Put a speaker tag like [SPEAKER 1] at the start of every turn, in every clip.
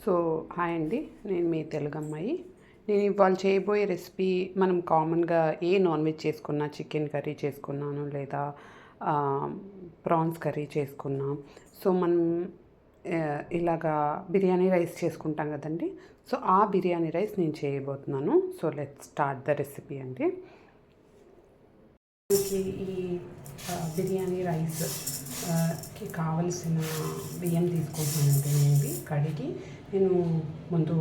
[SPEAKER 1] So hi అండి, నేను మీ తెలుగు అమ్మాయి. నేను ఇవాళ చేయబోయే రెసిపీ మనం కామన్గా ఏ నాన్ వెజ్ చేసుకున్నా, చికెన్ కర్రీ చేసుకున్నాను లేదా ప్రాన్స్ కర్రీ చేసుకున్నా, సో మనం ఇలాగా బిర్యానీ రైస్ చేసుకుంటాం కదండి. సో ఆ బిర్యానీ రైస్ నేను చేయబోతున్నాను. So let's start the recipe అండి. ఈ బిర్యానీ రైస్కి కావలసిన బియ్యం తీసుకుంటున్నానండి. నేను కడిగి నేను ముందు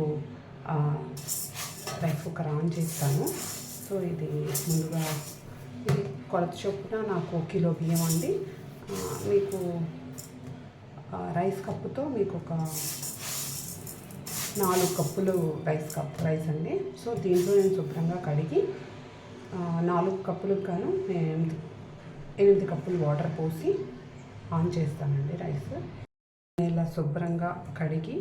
[SPEAKER 1] రైస్ కుక్కర్ ఆన్ చేస్తాను. సో ఇది ముందుగా ఇది కొలత చొప్పున నాకు కిలో బియ్యం అండి. మీకు రైస్ కప్పుతో మీకు ఒక 4 కప్పులు రైస్ అండి. సో దీంట్లో నేను శుభ్రంగా కడిగి 4 కప్పులకు గాను 8 కప్పులు వాటర్ పోసి ఆన్ చేస్తానండి రైస్. ఇలా శుభ్రంగా కడిగి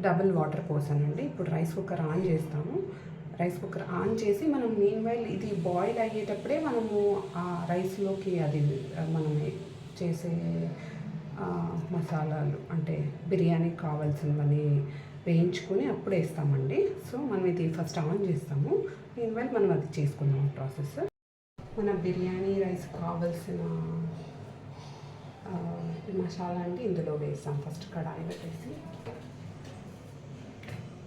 [SPEAKER 1] డబుల్ వాటర్ పోసానండి. ఇప్పుడు రైస్ కుక్కర్ ఆన్ చేస్తాము. రైస్ కుక్కర్ ఆన్ చేసి మనం మీన్వైల్ ఇది బాయిల్ అయ్యేటప్పుడే మనము ఆ రైస్లోకి అది మనం చేసే మసాలాలు అంటే బిర్యానీకి కావాల్సినవన్నీ వేయించుకొని అప్పుడు వేస్తామండి. సో మనం ఇది ఫస్ట్ ఆన్ చేస్తాము. మీన్వైల్ మనం అది చేసుకుందాం ప్రాసెస్. మన బిర్యానీ రైస్ కావాల్సిన మసాలా అండి ఇందులో వేస్తాం. ఫస్ట్ కడాయి పెట్టేసి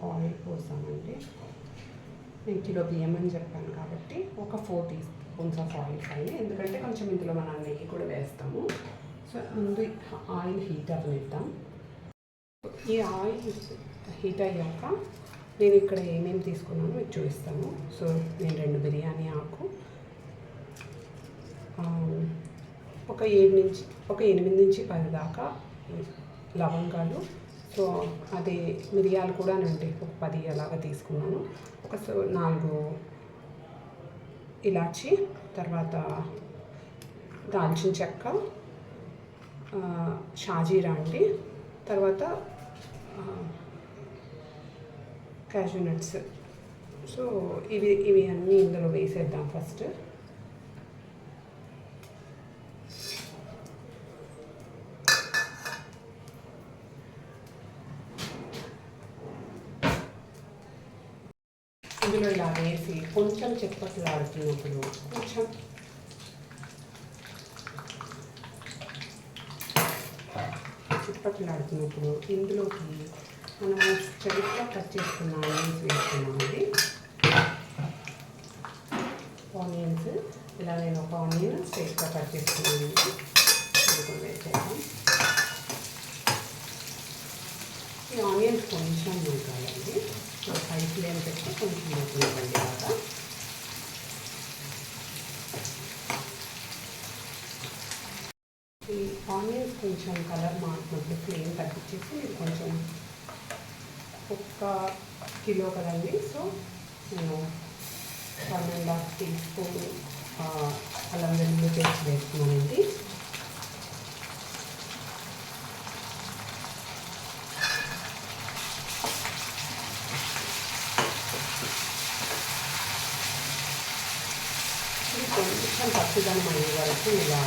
[SPEAKER 1] ఆయిల్ పోసామండి. నేను కిలో బియ్యం అని చెప్పాను కాబట్టి ఒక 4 టీ స్పూన్స్ ఆఫ్ ఆయిల్ పైన, ఎందుకంటే కొంచెం ఇందులో మనం నెయ్యి కూడా వేస్తాము. సో ముందు ఆయిల్ హీట్ అవ్వనిద్దాం. ఈ ఆయిల్ హీట్ అయ్యాక నేను ఇక్కడ ఏమేమి తీసుకున్నానో మీకు చూపిస్తాను. సో నేను 2 బిర్యానీ ఆకు, ఒక 8 నుంచి 10 దాకా లవంగాలు, సో అది మిరియాలు కూడా నేను ఒక 10 అలాగా తీసుకున్నాను. ఒక 4 ఇలాచి, తర్వాత దాల్చిన చెక్క, షాజీరా అండి, తర్వాత క్యాష్యూ నట్స్. సో ఇవి అన్నీ ఇందులో వేసేద్దాం ఫస్ట్. ఇందులో ఇలా వేసి కొంచెం చిప్పట్లాడుతున్నప్పుడు కొంచెం చిప్పట్లాడుతున్నప్పుడు ఇందులోకి మనము స్ట్రైట్గా కట్ చేసుకున్న ఆనియన్స్ వేసుకున్నామండి. ఆనియన్స్ ఇలా నేను ఒక ఆనియన్ స్ట్రైట్గా కట్ చేసుకున్నానండి. ఇది కూడా వేసేద్దాం. ఈ ఆనియన్స్ కొంచెం ఉడకాలండి. సో హై ఫ్లేమ్ పెట్టి కొంచెం ఉడకనివ్వండి. అలాగా ఈ ఆనియన్స్ కొంచెం కలర్ మారినప్పుడు ఫ్లేమ్ తగ్గించేసి మీరు కొంచెం 1 కిలో కదండి. సో నేను 1.5 టీ స్పూన్ అల్లం వెల్లుల్లి పేస్ట్ వేసుకున్నానండి. కొంచెం పచ్చిదనం అయ్యే వరకు ఇలా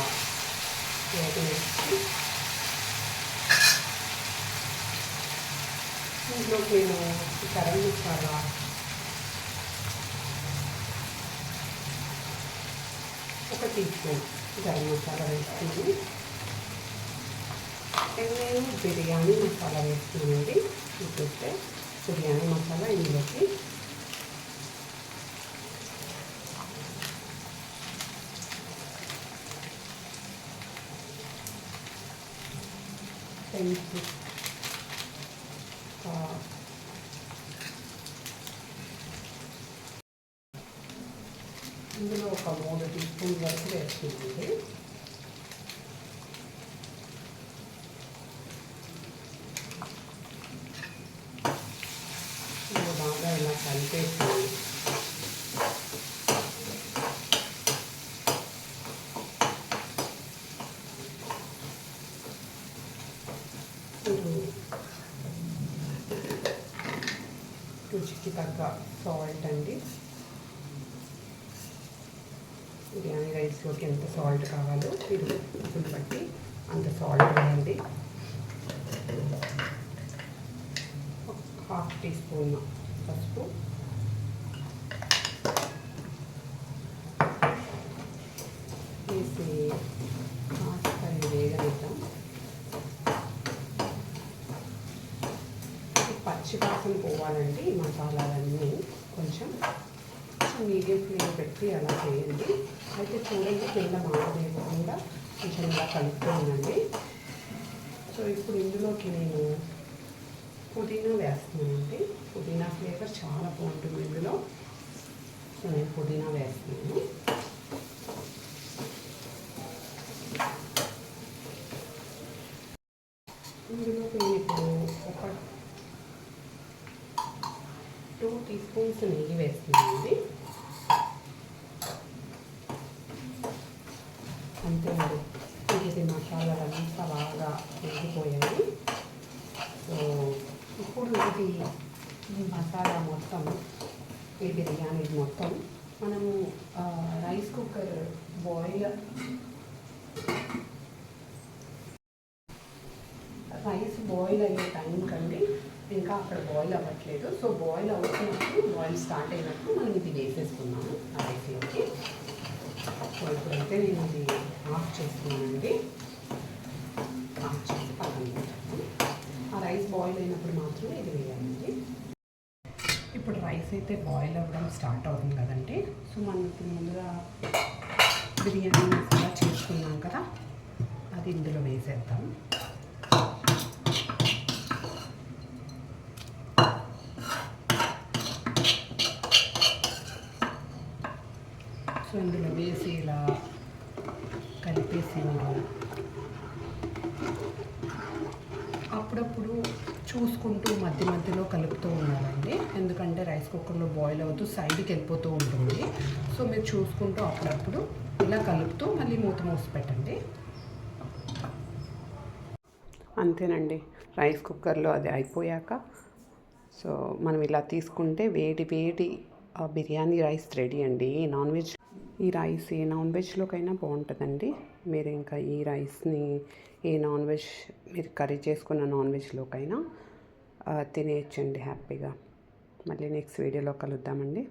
[SPEAKER 1] వేసి ఇంట్లో నేను గరం మసాలా, ఒక టీ స్పూన్ గరం మసాలా వేసుకుని నేను బిర్యానీ మసాలా వేసుకున్నానండి. చూస్తే బిర్యానీ మసాలా ఇందులోకి ఇందులో ఒక 3 టీ స్పూన్ వరకు వేసుకుంటుంది. బాగా ఇలా కలిపేసి రుచికి తగ్గ సాల్ట్ అండి. బిర్యానీ రైస్లోకి ఎంత సాల్ట్ కావాలో మీరు ఉప్పుని బట్టి అంత సాల్ట్ వేయండి. హాఫ్ టీ స్పూన్ పసుపు, వేసి కాస్త వేగనిద్దాం. పచ్చి వాసన పోవాలండి ఈ మసాలాలన్నీ. కొంచెం మీడియం ఫ్లేమ్ పెట్టి అలా చేయండి. అయితే చూడండి కింద మాడలేకుండా కొంచెం ఇలా కలుపుతూ ఉండండి. సో ఇప్పుడు ఇందులోకి నేను పుదీనా వేస్తున్నానండి. పుదీనా ఫ్లేవర్ చాలా బాగుంటుంది ఇందులో. సో నేను పుదీనా వేస్తున్నాను. ఇందులోకి నేను ఇప్పుడు ఒక 2 టీ స్పూన్స్ నెయ్యి వేస్తున్నానండి. అంతే అండి, ఇది మసాలాలంతా బాగా వేగిపోయాయి. సో ఇప్పుడు ఈ మసాలా మొత్తం, ఈ బిర్యానీ మొత్తం మనము రైస్ కుక్కర్ రైస్ బాయిల్ అయ్యే టైం కండి ఇంకా అక్కడ బాయిల్ అవ్వట్లేదు. సో బాయిల్ అవుతున్నప్పుడు, బాయిల్ స్టార్ట్ అయినప్పుడు మనం ఇది వేసేసుకున్నాము ఆ రైస్లోకి. సో ఇప్పుడైతే నేను ఇది ఆఫ్ చేస్తున్నానండి. ఆఫ్ చేసి పక్కన పెట్టాను. ఆ రైస్ బాయిల్ అయినప్పుడు మాత్రమే ఇది వేయాలండి. ఇప్పుడు రైస్ అయితే బాయిల్ అవ్వడం స్టార్ట్ అవుతుంది కదండి. సో మనం ఇప్పుడు ముందుగా బిర్యానీ మసాలా చేసుకున్నాం కదా, అది ఇందులో వేసేద్దాం. సో ఇందులో వేసి ఇలా కలిపేసి అప్పుడప్పుడు చూసుకుంటూ మధ్య మధ్యలో కలుపుతూ ఉండాలండి. ఎందుకంటే రైస్ కుక్కర్లో బాయిల్ అవుతూ సైడ్కి వెళ్ళిపోతూ ఉంటుంది. సో మీరు చూసుకుంటూ అప్పుడప్పుడు ఇలా కలుపుతూ మళ్ళీ మూత మూసి పెట్టండి. అంతేనండి, రైస్ కుక్కర్లో అది అయిపోయాక సో మనం ఇలా తీసుకుంటే వేడి వేడి బిర్యానీ రైస్ రెడీ అండి. ఈ రైస్ ఏ నాన్ వెజ్లోకైనా బాగుంటుందండి. మీరు ఇంకా ఈ రైస్ని ఏ నాన్ వెజ్ మీరు కర్రీ చేసుకున్న నాన్ వెజ్లోకైనా తినేయచ్చండి హ్యాపీగా. మళ్ళీ నెక్స్ట్ వీడియోలో కలుద్దామండి.